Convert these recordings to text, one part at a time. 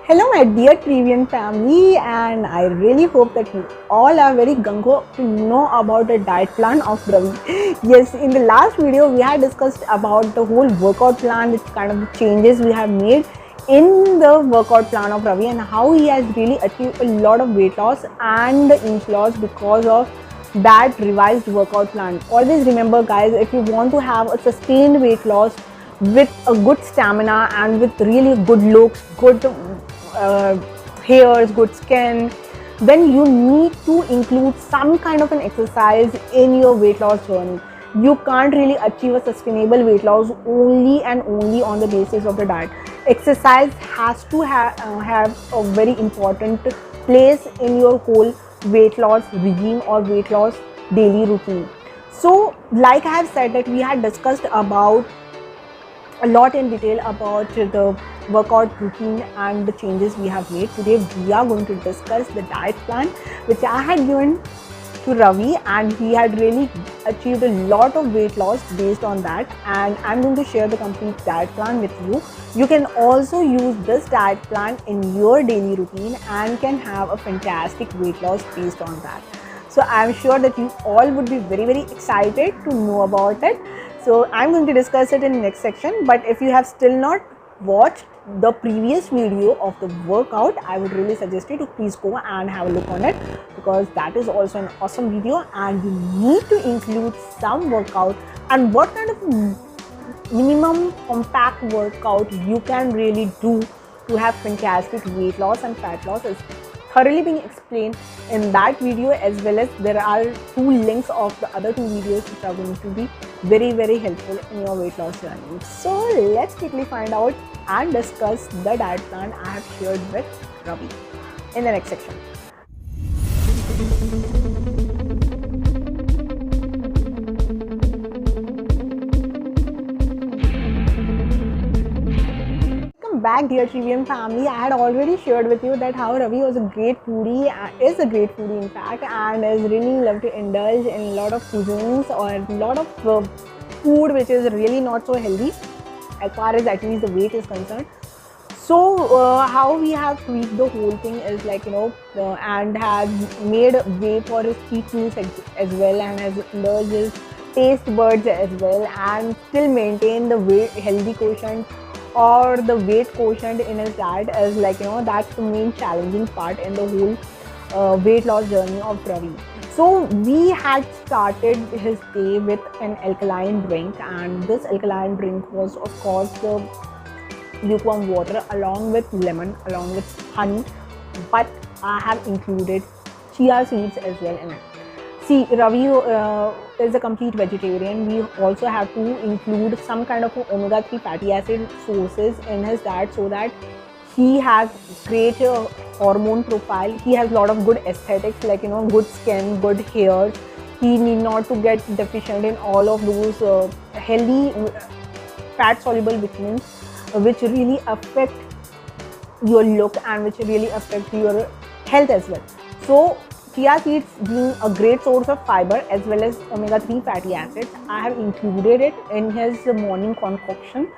Hello, my dear Trivian family, and I really hope that you all are very gung-ho to know about the diet plan of Ravi. Yes, in the last video, we had discussed about the whole workout plan, the kind of changes we have made in the workout plan of Ravi, and how he has really achieved a lot of weight loss and inch loss because of that revised workout plan. Always remember, guys, if you want to have a sustained weight loss with a good stamina and with really good looks, good uh, hairs, good skin, then you need to include some kind of an exercise in your weight loss journey. You can't really achieve a sustainable weight loss only and only on the basis of the diet. Exercise has to have a very important place in your whole weight loss regime or weight loss daily routine. So, like I have said, that we had discussed about a lot in detail about the workout routine and the changes we have made. Today we are going to discuss the diet plan which I had given to Ravi, and he had really achieved a lot of weight loss based on that, and I'm going to share the complete diet plan with you. You can also use this diet plan in your daily routine and can have a fantastic weight loss based on that. So I'm sure that you all would be very excited to know about it. So I'm going to discuss it in the next section, but if you have still not watched the previous video of the workout, I would really suggest you to please go and have a look on it, because that is also an awesome video and you need to include some workout and what kind of minimum compact workout you can really do to have fantastic weight loss and fat loss is thoroughly being explained in that video, as well as there are two links of the other two videos which are going to be very helpful in your weight loss journey. So let's quickly find out and discuss the diet plan I have shared with Ravi in the next section. Back, dear Trivium family. I had already shared with you that how Ravi was a great foodie, is a great foodie in fact, and is really love to indulge in a lot of cuisines or a lot of food which is really not so healthy as far as at least the weight is concerned. So how we have tweaked the whole thing is like, and has made way for his cheat meals as well, and has indulged his taste buds as well, and still maintain the weight healthy quotient or the weight quotient in his diet. Is like, that's the main challenging part in the whole weight loss journey of Ravi. So we had started his day with an alkaline drink, and this alkaline drink was of course the lukewarm water along with lemon, along with honey, but I have included chia seeds as well in it. See, Ravi is a complete vegetarian. We also have to include some kind of omega-3 fatty acid sources in his diet so that he has great hormone profile. He has a lot of good aesthetics, like, good skin, good hair. He need not to get deficient in all of those healthy fat-soluble vitamins which really affect your look and which really affect your health as well. So chia seeds being a great source of fiber as well as omega-3 fatty acids, I have included it in his morning concoction.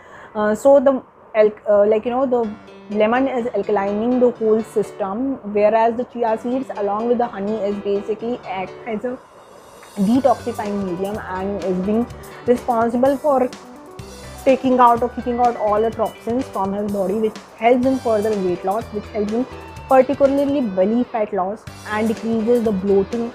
So the the lemon is alkalining the whole system, whereas the chia seeds along with the honey is basically act as a detoxifying medium and is being responsible for taking out or kicking out all the toxins from his body, which helps in further weight loss, which helps in particularly belly fat loss and decreases the bloating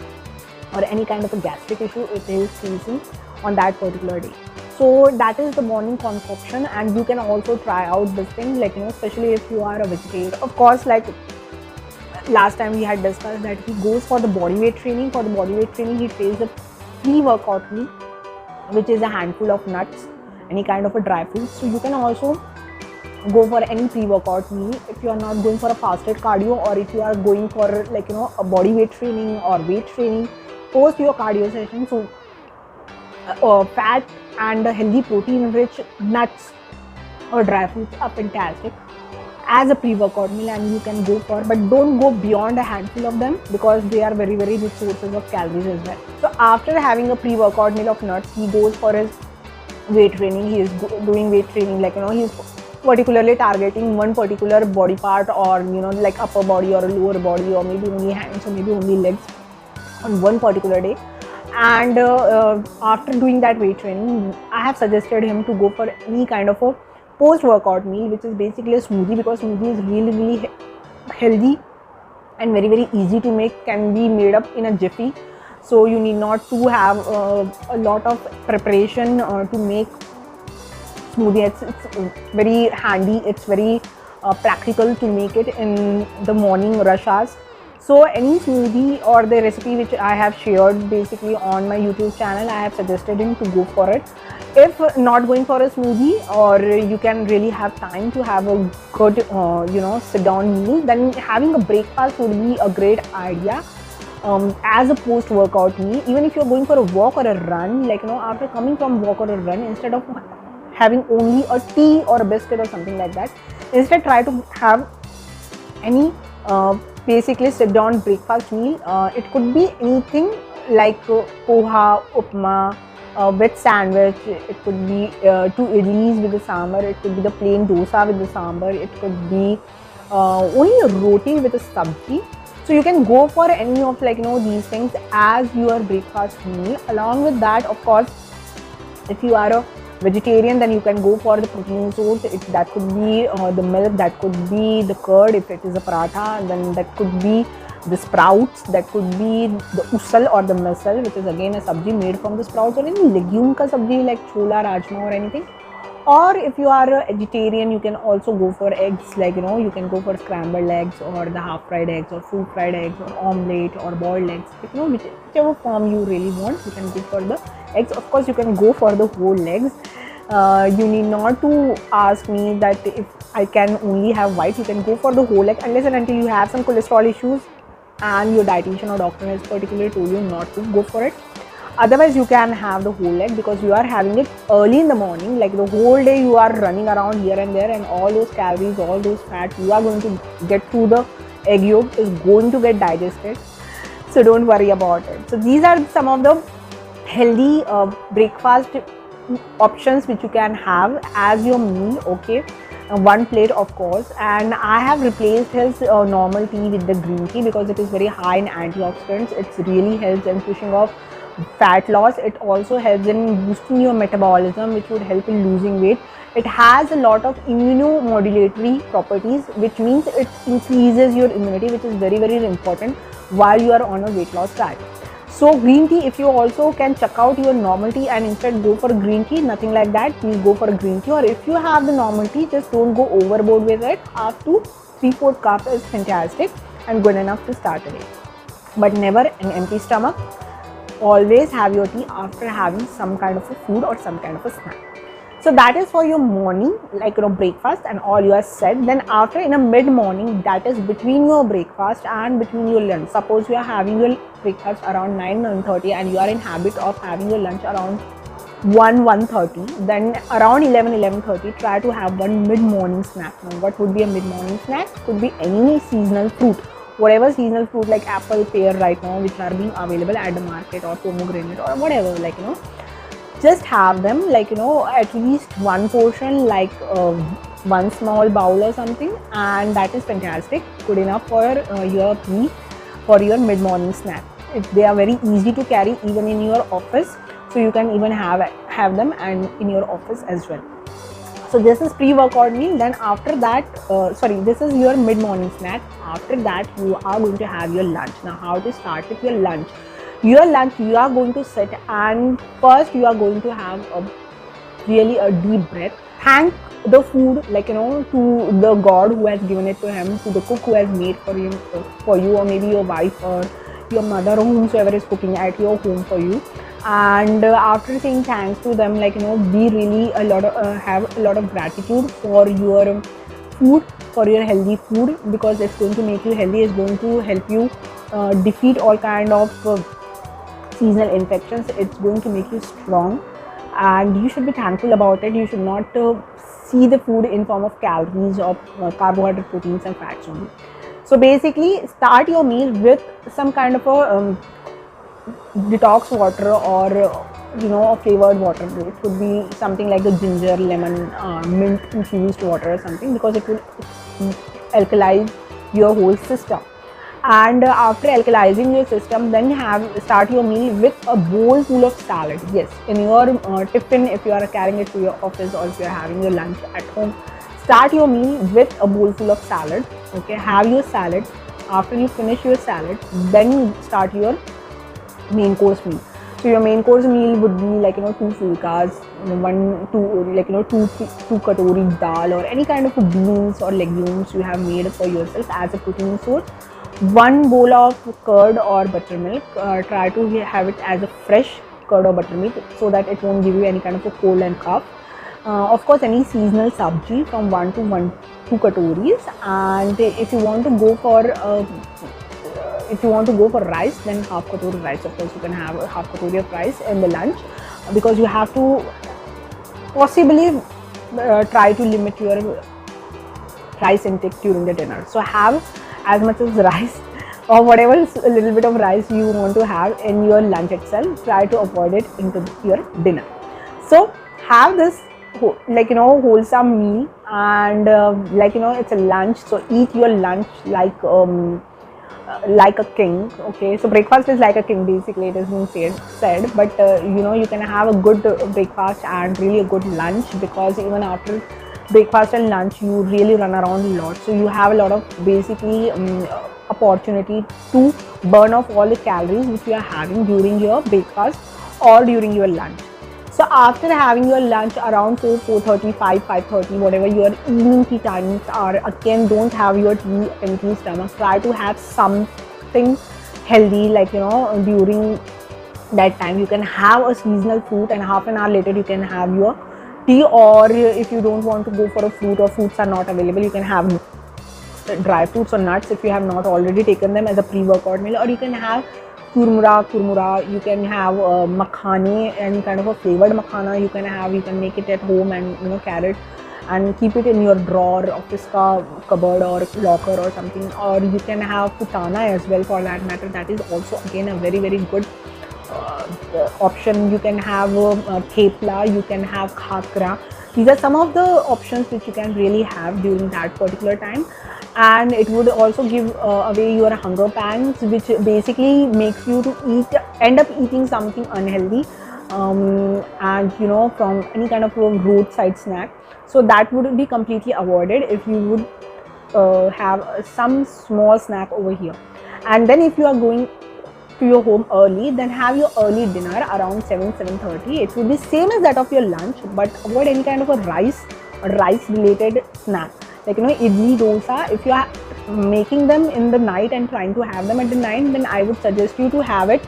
or any kind of a gastric issue it is facing on that particular day. So that is the morning concoction, and you can also try out this thing, like, especially if you are a vegetarian. Of course, like last time we had discussed that he goes for the body weight training. For the body weight training, he takes a pre-workout meal, which is a handful of nuts, any kind of a dry fruit. So you can also go for any pre-workout meal if you are not going for a fasted cardio, or if you are going for, like, a body weight training or weight training post your cardio session. So fat and healthy protein rich nuts or dry fruits are fantastic as a pre-workout meal, and you can go for, but don't go beyond a handful of them because they are very rich sources of calories as well. So after having a pre-workout meal of nuts, he goes for his weight training. He is doing weight training, like, he's particularly targeting one particular body part, or like upper body or lower body, or maybe only hands or maybe only legs on one particular day. And after doing that weight training, I have suggested him to go for any kind of a post workout meal, which is basically a smoothie, because smoothie is really healthy and very easy to make, can be made up in a jiffy. So you need not to have a lot of preparation to make smoothie. It's very handy, it's very practical to make it in the morning rush hours. So any smoothie or the recipe which I have shared basically on my YouTube channel, I have suggested him to go for it. If not going for a smoothie, or you can really have time to have a good sit down meal, then having a breakfast would be a great idea as a post workout meal. Even if you're going for a walk or a run, like after coming from walk or a run, instead of having only a tea or a biscuit or something like that, instead try to have any basically sit down breakfast meal. It could be anything like poha, upma with sandwich. It could be 2 idlis with the sambar. It could be the plain dosa with the sambar. It could be only a roti with a sabji. So you can go for any of these things as your breakfast meal. Along with that, of course, if you are a vegetarian, then you can go for the protein source. That could be the milk, that could be the curd. If it is a paratha, then that could be the sprouts, that could be the usal or the misal, which is again a sabji made from the sprouts, or any legume ka sabji like chola, rajma or anything. Or if you are a vegetarian, you can also go for eggs, like you can go for scrambled eggs, or the half fried eggs, or full fried eggs, or omelette, or boiled eggs, whichever form you really want, you can go for the eggs. Of course, you can go for the whole eggs. You need not to ask me that if I can only have white. You can go for the whole egg, unless and until you have some cholesterol issues and your dietitian or doctor has particularly told you not to go for it. Otherwise, you can have the whole egg, because you are having it early in the morning. Like the whole day you are running around here and there, and all those calories, all those fat you are going to get through the egg yolk is going to get digested. So don't worry about it. So these are some of the healthy breakfast options which you can have as your meal. Okay, one plate of course. And I have replaced his normal tea with the green tea, because it is very high in antioxidants. It really helps in pushing off fat loss. It also helps in boosting your metabolism, which would help in losing weight. It has a lot of immunomodulatory properties, which means it increases your immunity, which is very important while you are on a weight loss diet. So green tea, if you also can check out your normal tea and instead go for green tea, nothing like that, please go for a green tea. Or if you have the normal tea, just don't go overboard with it. Up to 3/4 cup is fantastic and good enough to start a day. But never an empty stomach. Always have your tea after having some kind of a food or some kind of a snack. So that is for your morning, like breakfast, and all you are set. Then after, in a mid morning, that is between your breakfast and between your lunch. Suppose you are having your breakfast around 9-9:30 and you are in habit of having your lunch around 1-1:30, then around 11-11:30 try to have one mid morning snack. Now what would be a mid morning snack? Could be any seasonal fruit, whatever seasonal fruit like apple, pear right now, which are being available at the market, or pomegranate, or whatever, just have them, at least one portion, like one small bowl or something, and that is fantastic, good enough for your meal, for your mid morning snack. They are very easy to carry even in your office, so you can even have them and in your office as well. So this is pre-workout meal. Then after that, this is your mid-morning snack. After that, you are going to have your lunch. Now, how to start with your lunch? Your lunch, you are going to sit, and first you are going to have a deep breath. Thank the food, to the God who has given it to him, to the cook who has made for you, or maybe your wife or your mother, or whomsoever is cooking at your home for you. And after saying thanks to them, be really have a lot of gratitude for your food, for your healthy food, because it's going to make you healthy. It's going to help you defeat all kind of seasonal infections. It's going to make you strong, and you should be thankful about it. You should not see the food in form of calories, or carbohydrate, proteins and fats only. So basically, start your meal with some kind of a detox water, or a flavored water. It could be something like a ginger, lemon, mint infused water or something, because it will alkalize your whole system. And after alkalizing your system, then start your meal with a bowl full of salad. Yes, in your tiffin, if you are carrying it to your office, or if you are having your lunch at home, start your meal with a bowl full of salad. Okay, have your salad. After you finish your salad, then start your main course meal. So your main course meal would be like two fulkas, two katori dal, or any kind of beans or legumes you have made for yourself as a protein source. One bowl of curd or buttermilk. Try to have it as a fresh curd or buttermilk, so that it won't give you any kind of a cold and cough. Of course, any seasonal sabji from 2 katoris. And if you want to go for rice, then half katori rice. Of course, you can have a half katori of rice in the lunch, because you have to possibly try to limit your rice intake during the dinner. So have as much as rice or whatever a little bit of rice you want to have in your lunch itself. Try to avoid it into your dinner. So have this wholesome meal, and it's a lunch. So eat your lunch like a king. Okay, so breakfast is like a king, basically it has been said. But you can have a good breakfast and really a good lunch, because even after breakfast and lunch you really run around a lot, so you have a lot of basically opportunity to burn off all the calories which you are having during your breakfast or during your lunch. So after having your lunch around 4:30, 5:30, whatever your evening tea timings are, again don't have your tea empty stomach. Try to have something healthy, during that time. You can have a seasonal fruit, and half an hour later you can have your tea. Or if you don't want to go for a fruit, or fruits are not available, you can have dry fruits or nuts if you have not already taken them as a pre-workout meal. Or you can have kurmura, you can have makhani, any kind of a flavored makhana you can make it at home, and carry it and keep it in your drawer, office cupboard or locker or something. Or you can have putana as well, for that matter. That is also again a very, very good option. You can have thepla, you can have khakra. These are some of the options which you can really have during that particular time, and it would also give away your hunger pangs, which basically makes you to end up eating something unhealthy, and from any kind of a roadside snack. So that would be completely avoided if you would have some small snack over here. And then if you are going to your home early, then have your early dinner around 7:30. It will be same as that of your lunch, but avoid any kind of a rice or rice related snack, idli, dosa. If you are making them in the night and trying to have them at the night, then I would suggest you to have it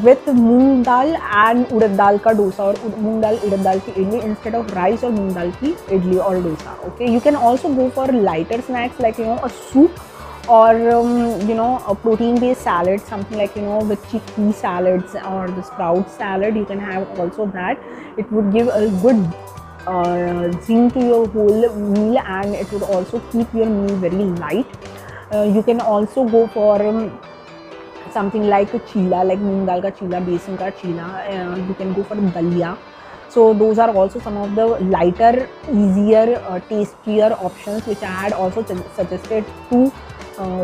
with moong dal and urad dal ka dosa, or moong dal urad dal ki idli, instead of rice or moong dal ki idli or dosa. Okay, you can also go for lighter snacks, like a soup, or a protein based salad, something like the chickpea salads or the sprout salad. You can have also that. It would give a good zing to your whole meal, and it would also keep your meal very light. You can also go for something like a chila, like moong dal ka chila, besan ka chila. You can go for dalia. So those are also some of the lighter, easier, tastier options which I had also suggested to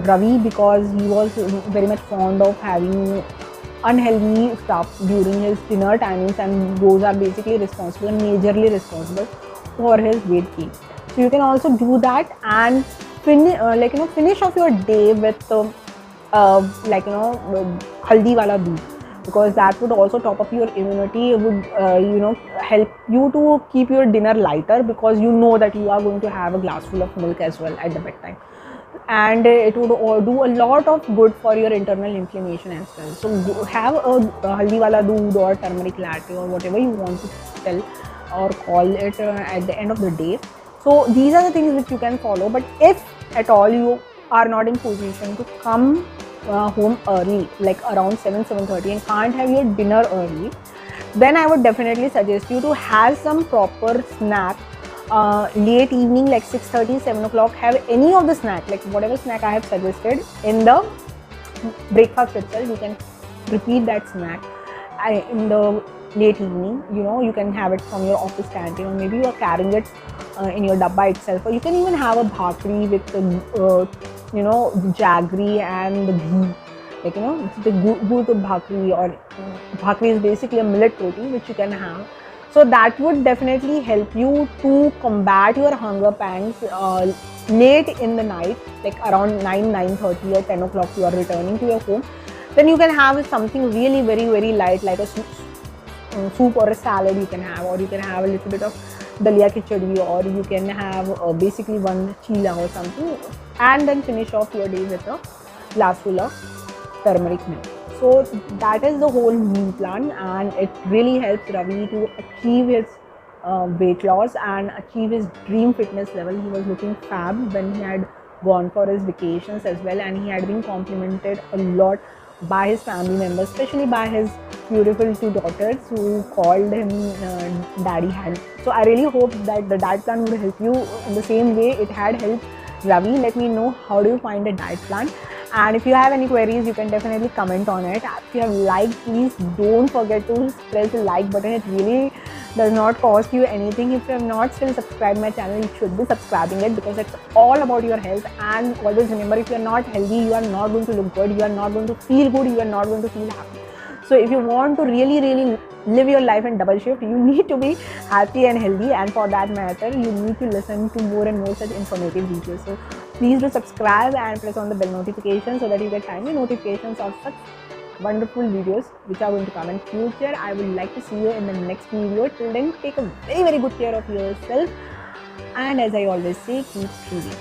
Ravi, because he was very much fond of having unhealthy stuff during his dinner timings, and those are basically majorly responsible for his weight gain. So you can also do that, and finish off your day with haldi wala doodh, because that would also top up your immunity. It would help you to keep your dinner lighter, because you know that you are going to have a glass full of milk as well at the bedtime, and it would do a lot of good for your internal inflammation as well. So have a haldi wala doodh or turmeric latte or whatever you want to tell or call it at the end of the day. So these are the things which you can follow. But if at all you are not in position to come home early, like around 7:30, and can't have your dinner early, then I would definitely suggest you to have some proper snack late evening, like 6:30, 7 o'clock. Have any of the snack, like whatever snack I have suggested in the breakfast itself. You can repeat that snack, in the late evening. You can have it from your office canteen, or maybe you are carrying it in your dabba itself, or you can even have a bhakri with jaggery and the ghee, like the gur bhakri, or bhakri is basically a millet roti which you can have. So that would definitely help you to combat your hunger pangs late in the night, like around 9:30 or 10 o'clock you are returning to your home. Then you can have something really very very light, like a soup or a salad you can have, or you can have a little bit of dalia khichdi, or you can have basically one chila or something, and then finish off your day with a glass full of turmeric milk. So that is the whole meal plan, and it really helps Ravi to achieve his weight loss and achieve his dream fitness level. He was looking fab when he had gone for his vacations as well, and he had been complimented a lot by his family members, especially by his beautiful two daughters who called him Daddy Hand. So I really hope that the diet plan would help you in the same way it had helped Ravi. Let me know how do you find a diet plan, and if you have any queries you can definitely comment on it. If you have liked, please don't forget to press the like button. It really does not cost you anything. If you have not still subscribed my channel, you should be subscribing it, because it's all about your health. And always remember, if you are not healthy, you are not going to look good, you are not going to feel good, you are not going to feel happy. So if you want to really live your life in double shift, you need to be happy and healthy, and for that matter you need to listen to more and more such informative videos. So please do subscribe and press on the bell notification so that you get timely notifications of such wonderful videos which are going to come in future. I would like to see you in the next video. Till then, take a very very good care of yourself, and as I always say, keep moving.